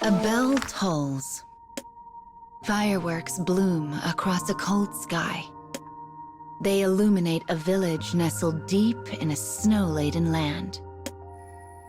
A bell tolls. Fireworks bloom across a cold sky. They illuminate a village nestled deep in a snow-laden land.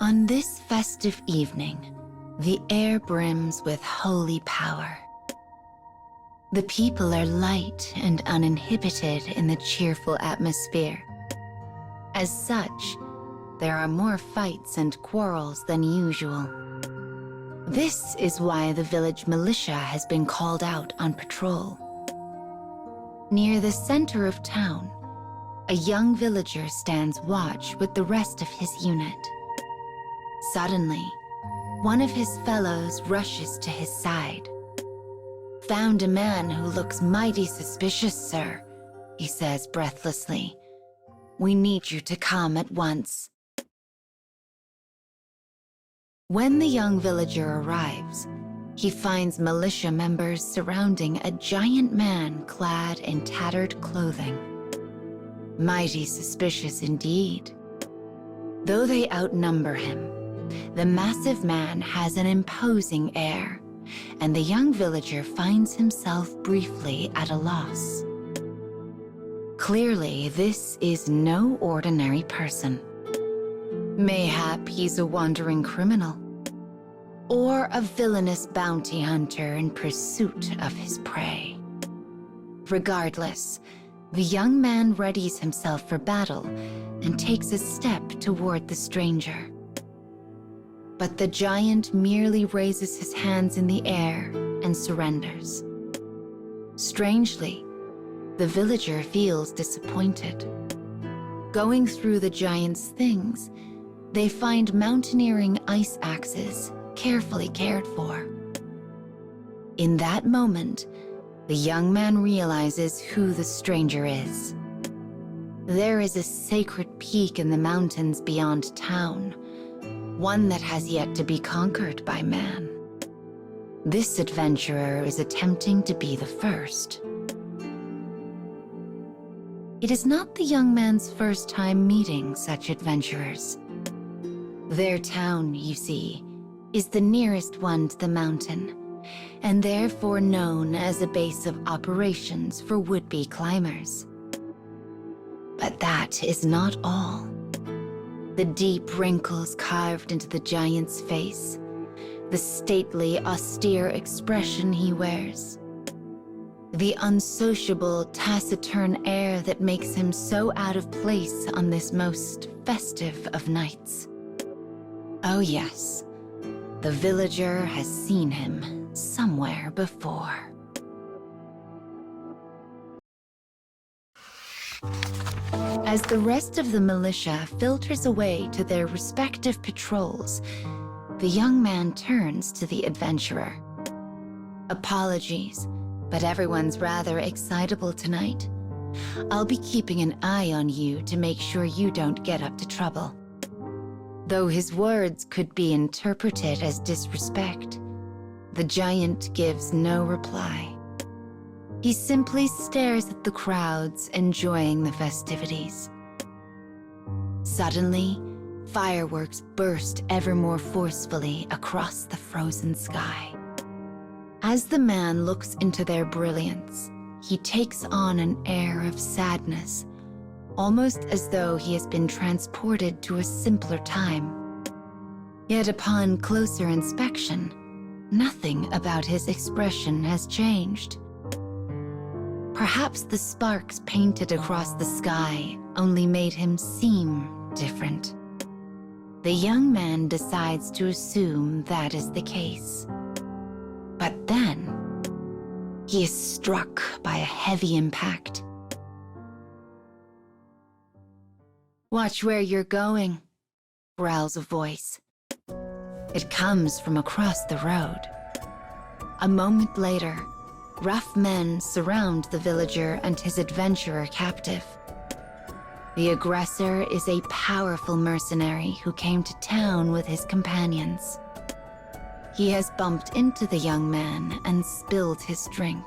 On this festive evening, the air brims with holy power. The people are light and uninhibited in the cheerful atmosphere. As such, there are more fights and quarrels than usual. This is why the village militia has been called out on patrol. Near the center of town, a young villager stands watch with the rest of his unit. Suddenly, one of his fellows rushes to his side. "Found a man who looks mighty suspicious, sir," he says breathlessly. "We need you to come at once." When the young villager arrives, he finds militia members surrounding a giant man clad in tattered clothing. Mighty suspicious indeed. Though they outnumber him, the massive man has an imposing air, and the young villager finds himself briefly at a loss. Clearly, this is no ordinary person. Mayhap he's a wandering criminal, or a villainous bounty hunter in pursuit of his prey. Regardless, the young man readies himself for battle and takes a step toward the stranger. But the giant merely raises his hands in the air and surrenders. Strangely, the villager feels disappointed. Going through the giant's things, they find mountaineering ice axes carefully cared for. In that moment, the young man realizes who the stranger is. There is a sacred peak in the mountains beyond town, one that has yet to be conquered by man. This adventurer is attempting to be the first. It is not the young man's first time meeting such adventurers. Their town, you see, is the nearest one to the mountain, and therefore known as a base of operations for would-be climbers. But that is not all. The deep wrinkles carved into the giant's face, the stately, austere expression he wears, the unsociable, taciturn air that makes him so out of place on this most festive of nights. Oh yes, the villager has seen him somewhere before. As the rest of the militia filters away to their respective patrols, the young man turns to the adventurer. "Apologies, but everyone's rather excitable tonight. I'll be keeping an eye on you to make sure you don't get up to trouble." Though his words could be interpreted as disrespect, the giant gives no reply. He simply stares at the crowds enjoying the festivities. Suddenly, fireworks burst ever more forcefully across the frozen sky. As the man looks into their brilliance, he takes on an air of sadness, almost as though he has been transported to a simpler time. Yet upon closer inspection, nothing about his expression has changed. Perhaps the sparks painted across the sky only made him seem different. The young man decides to assume that is the case. But then, he is struck by a heavy impact. "Watch where you're going," growls a voice. It comes from across the road. A moment later, rough men surround the villager and his adventurer captive. The aggressor is a powerful mercenary who came to town with his companions. He has bumped into the young man and spilled his drink.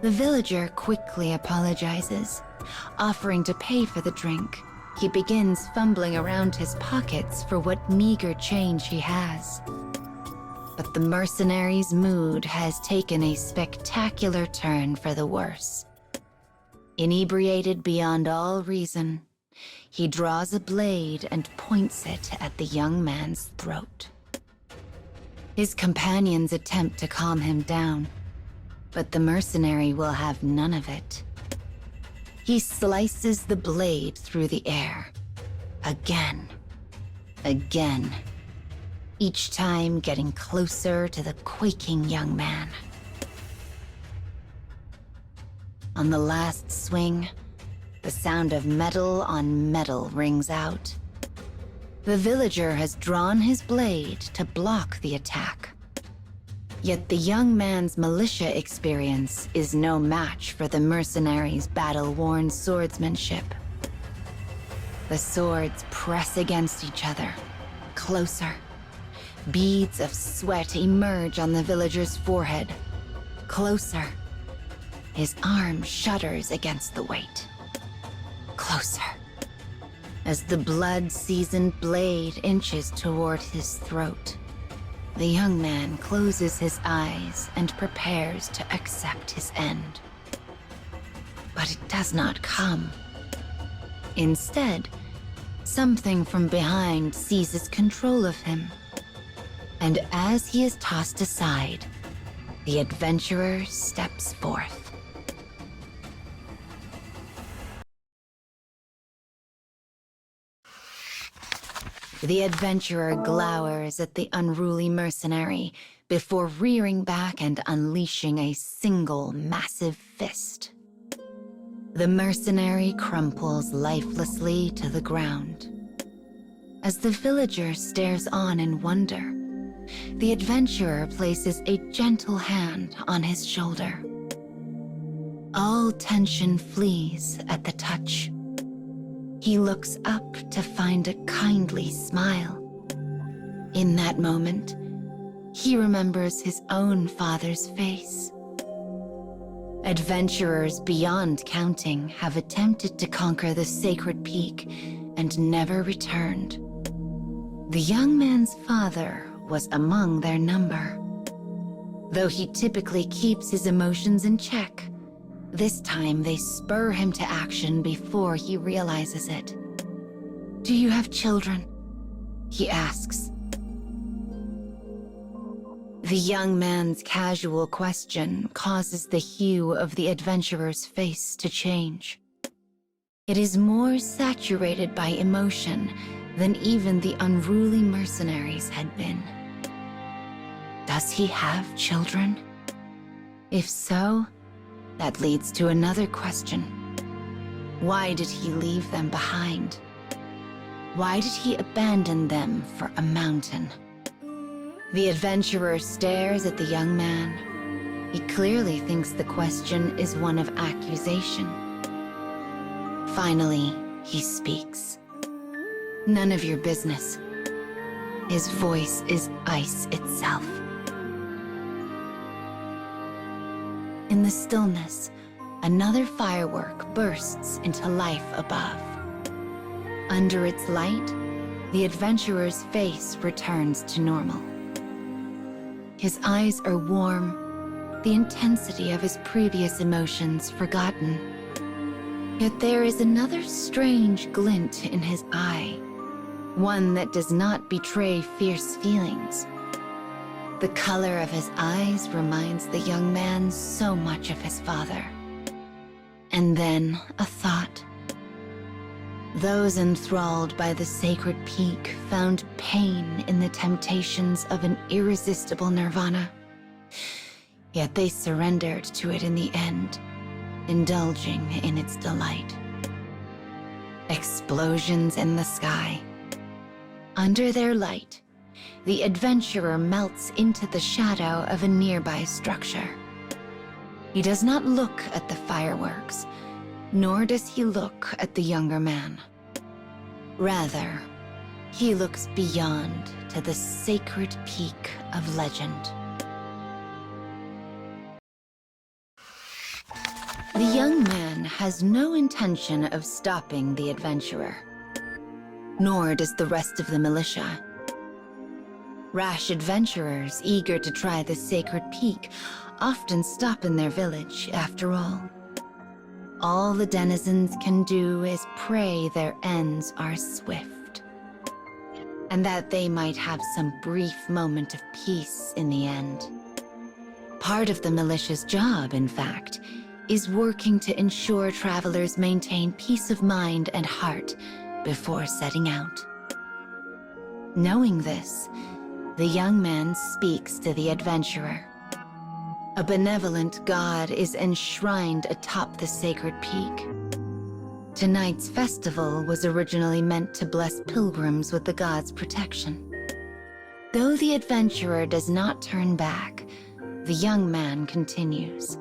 The villager quickly apologizes. Offering to pay for the drink, he begins fumbling around his pockets for what meager change he has. But the mercenary's mood has taken a spectacular turn for the worse. Inebriated beyond all reason, he draws a blade and points it at the young man's throat. His companions attempt to calm him down, but the mercenary will have none of it. He slices the blade through the air, again, each time getting closer to the quaking young man. On the last swing, the sound of metal on metal rings out. The villager has drawn his blade to block the attack. Yet the young man's militia experience is no match for the mercenary's battle-worn swordsmanship. The swords press against each other, closer. Beads of sweat emerge on the villager's forehead, closer. His arm shudders against the weight. Closer. As the blood-seasoned blade inches toward his throat, the young man closes his eyes and prepares to accept his end. But it does not come. Instead, something from behind seizes control of him. And as he is tossed aside, the adventurer steps forth. The adventurer glowers at the unruly mercenary before rearing back and unleashing a single massive fist. The mercenary crumples lifelessly to the ground. As the villager stares on in wonder, the adventurer places a gentle hand on his shoulder. All tension flees at the touch. He looks up to find a kindly smile. In that moment, he remembers his own father's face. Adventurers beyond counting have attempted to conquer the sacred peak and never returned. The young man's father was among their number. Though he typically keeps his emotions in check, this time they spur him to action before he realizes it. "Do you have children?" he asks. The young man's casual question causes the hue of the adventurer's face to change. It is more saturated by emotion than even the unruly mercenaries had been. Does he have children? If so, that leads to another question. Why did he leave them behind? Why did he abandon them for a mountain? The adventurer stares at the young man. He clearly thinks the question is one of accusation. Finally, he speaks. "None of your business." His voice is ice itself. In the stillness, another firework bursts into life above. Under its light, the adventurer's face returns to normal. His eyes are warm, the intensity of his previous emotions forgotten. Yet there is another strange glint in his eye, one that does not betray fierce feelings. The color of his eyes reminds the young man so much of his father. And then a thought. Those enthralled by the sacred peak found pain in the temptations of an irresistible nirvana. Yet they surrendered to it in the end, indulging in its delight. Explosions in the sky. Under their light, the adventurer melts into the shadow of a nearby structure. He does not look at the fireworks, nor does he look at the younger man. Rather, he looks beyond to the sacred peak of legend. The young man has no intention of stopping the adventurer, nor does the rest of the militia. Rash adventurers eager to try the sacred peak often stop in their village, after all. All the denizens can do is pray their ends are swift, and that they might have some brief moment of peace in the end. Part of the militia's job, in fact, is working to ensure travelers maintain peace of mind and heart before setting out. Knowing this, the young man speaks to the adventurer. A benevolent god is enshrined atop the sacred peak. Tonight's festival was originally meant to bless pilgrims with the god's protection. Though the adventurer does not turn back, the young man continues.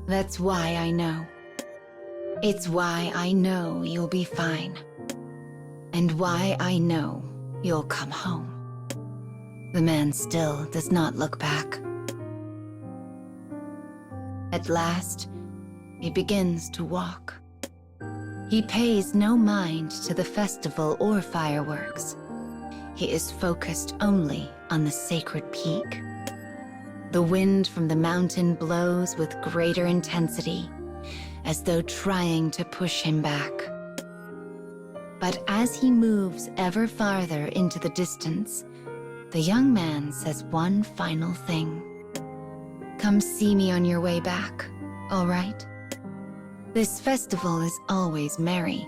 That's why I know. It's why I know you'll be fine. And why I know you'll come home. The man still does not look back. At last, he begins to walk. He pays no mind to the festival or fireworks. He is focused only on the sacred peak. The wind from the mountain blows with greater intensity, as though trying to push him back. But as he moves ever farther into the distance, the young man says one final thing. Come see me on your way back, all right? This festival is always merry,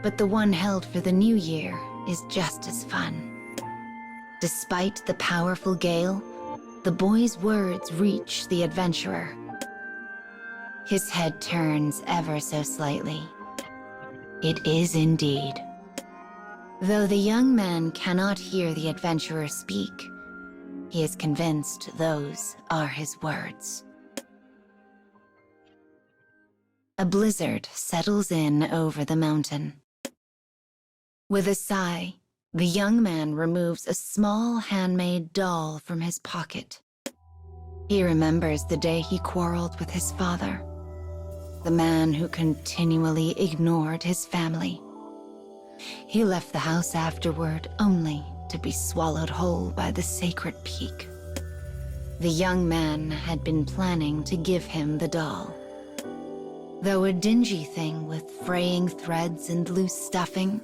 but the one held for the new year is just as fun. Despite the powerful gale, the boy's words reach the adventurer. His head turns ever so slightly. It is indeed. Though the young man cannot hear the adventurer speak, he is convinced those are his words. A blizzard settles in over the mountain. With a sigh, the young man removes a small handmade doll from his pocket. He remembers the day he quarreled with his father, the man who continually ignored his family. He left the house afterward only to be swallowed whole by the sacred peak. The young man had been planning to give him the doll. Though a dingy thing with fraying threads and loose stuffing,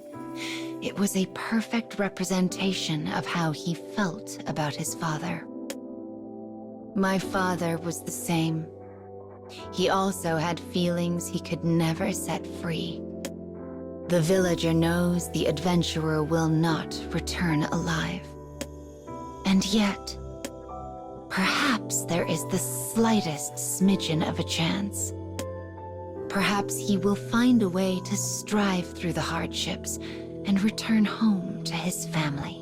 it was a perfect representation of how he felt about his father. My father was the same. He also had feelings he could never set free. The villager knows the adventurer will not return alive. And yet, perhaps there is the slightest smidgen of a chance. Perhaps he will find a way to strive through the hardships and return home to his family.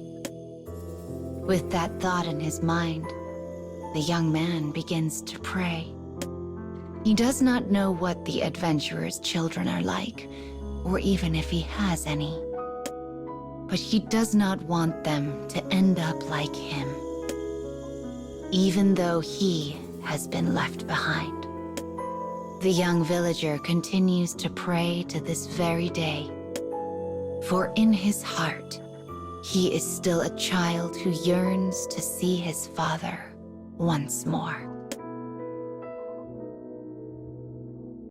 With that thought in his mind, the young man begins to pray. He does not know what the adventurer's children are like, or even if he has any. But he does not want them to end up like him, even though he has been left behind. The young villager continues to pray to this very day, for in his heart, he is still a child who yearns to see his father once more.